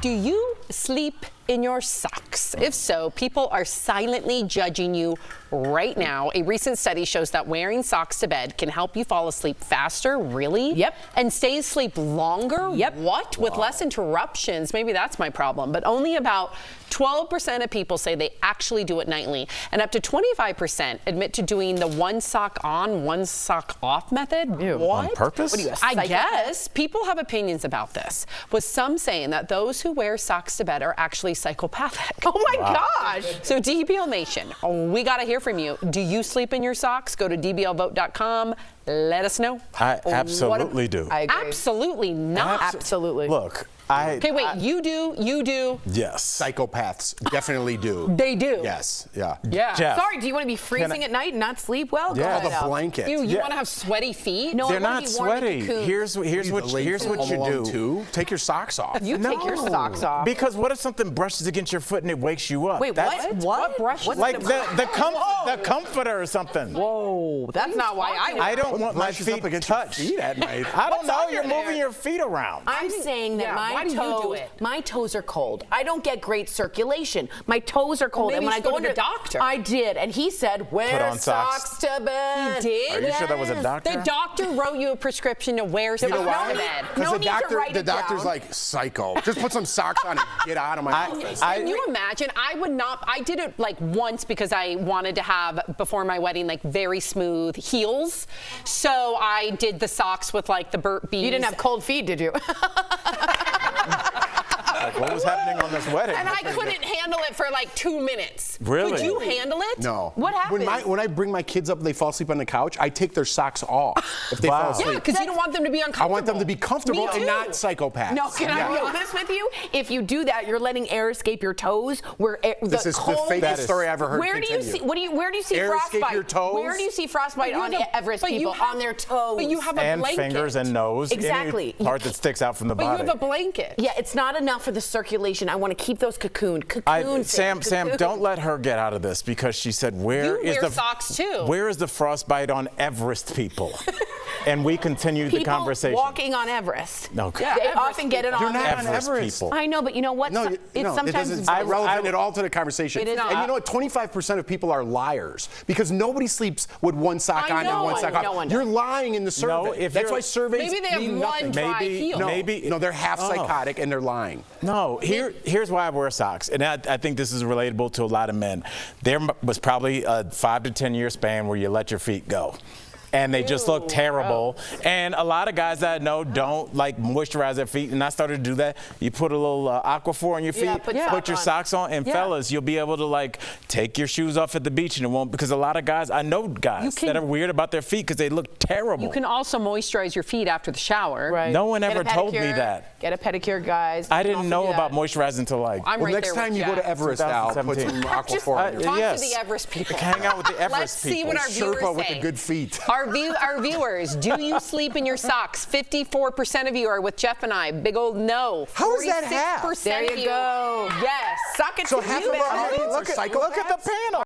Do you sleep in your socks? If so, people are silently judging you right now. A recent study shows that wearing socks to bed can help you fall asleep faster, really? Yep. And stay asleep longer? Yep. What? With less interruptions? Maybe that's my problem. But only about 12% of people say they actually do it nightly. And up to 25% admit to doing the one sock on, one sock off method. Ew. What? On purpose? What are you, a I psychopath? guess people have opinions about this, with some saying that those who wear socks to bed are actually psychopathic. Oh my gosh. So DBL Nation, we got to hear from you. Do you sleep in your socks? Go to dblvote.com. Let us know. I absolutely do. I agree. Absolutely not. Absolutely. Look, Okay, wait, you do. Yes. Psychopaths definitely do. They do. Yes, yeah. Yeah. Jeff. Sorry, do you want to be freezing at night and not sleep well? Yeah. Go Called ahead, a Al. blanket. You Yeah. want to have sweaty feet? No, They're I wanna not be warm in sweaty. Cocoon. Here's what you Alone do. too. Take your socks off. You take your socks off. Because what if something brushes against your foot and it wakes you up? Wait, That's- what? brush? What's Like the the comforter or something. Whoa, that's not why I don't want my Brushes feet up against your touched. feet at night. I don't What's know. under You're there? moving your feet around. I'm saying that Yeah, why do you do it? my toes are cold. I don't get great circulation. My toes are cold. maybe and when you I should go go to the under doctor. I did, and he said, wear on socks. socks to bed. He did? Are you sure that was a Yes. doctor? The doctor wrote you a prescription to wear You know socks why? to bed. Because No need to write the it doctor's down. like, psycho. Just put some socks on and get out of my office. Can you imagine? I would not. I did it like once because I wanted to have, before my wedding, like very smooth heels. So I did the socks with like the burnt beads. You didn't have cold feet, did you? Like, what was happening on this wedding? And I couldn't handle it for like 2 minutes. Really? Could you handle it? No. What happened? When I bring my kids up and they fall asleep on the couch, I take their socks off if they fall Wow. asleep. Yeah, because you don't want them to be I uncomfortable. want them to be comfortable Me and too. not psychopaths. No, can I be honest with you? If you do that, you're letting air escape your toes. Where This is the cold, fakest story I ever heard. Where do you see? Where do you see Air escape frostbite? your toes? Where do you see frostbite You on have a- Everest but you people have- on their toes? But you have a and blanket. fingers and nose. Exactly. Any part that sticks out from the But body. you have a blanket. Yeah, it's not enough for the circulation. I want to keep those cocoon. Sam, don't let her get out of this because she said, You where is wear the socks too. Where is the frostbite on Everest people? And we continued the People conversation. walking on Everest. No, They Everest often get it You're on not their on Everest Everest. people. I know, but you know what? No, It's it sometimes doesn't it's relevant at all to the conversation. It is And not. you know what? 25% of people are liars because nobody sleeps with one sock I on know. and one sock No off. one You're does. lying in the survey. No, if That's you're- why surveys Maybe they have mean one nothing. dry Maybe- heel. no. No, they're half Oh. psychotic and they're lying. No, here's why I wear socks, and I think this is relatable to a lot of men. There was probably a 5 to 10 year span where you let your feet go. And they just look terrible. And a lot of guys that I know don't like moisturize their feet. And I started to do that. You put a little Aquaphor on your feet, put put your sock on. socks on, and fellas, you'll be able to like take your shoes off at the beach and it won't, because a lot of guys, I know guys that are weird about their feet because they look terrible. You can also moisturize your feet after the shower. Right. No one Get a ever told me pedicure. that. Get a pedicure, guys. I You can didn't also know do about that. moisturizing until like. I'm Well, right next there time with you go to Jeff. Everest, Al, put 2017. some Aquaphor on your Talk Yes. to the Everest people. Hang out with the Everest Let's see people. what our viewers Sherpa with say. the good feet. Our viewers, do you sleep in your socks? 54% of you are with Jeff and I. Big old no. How is that half? 46% There of you go. Yes. Suck it So to half you, of our baby. audience are psychopaths? Look at the panel.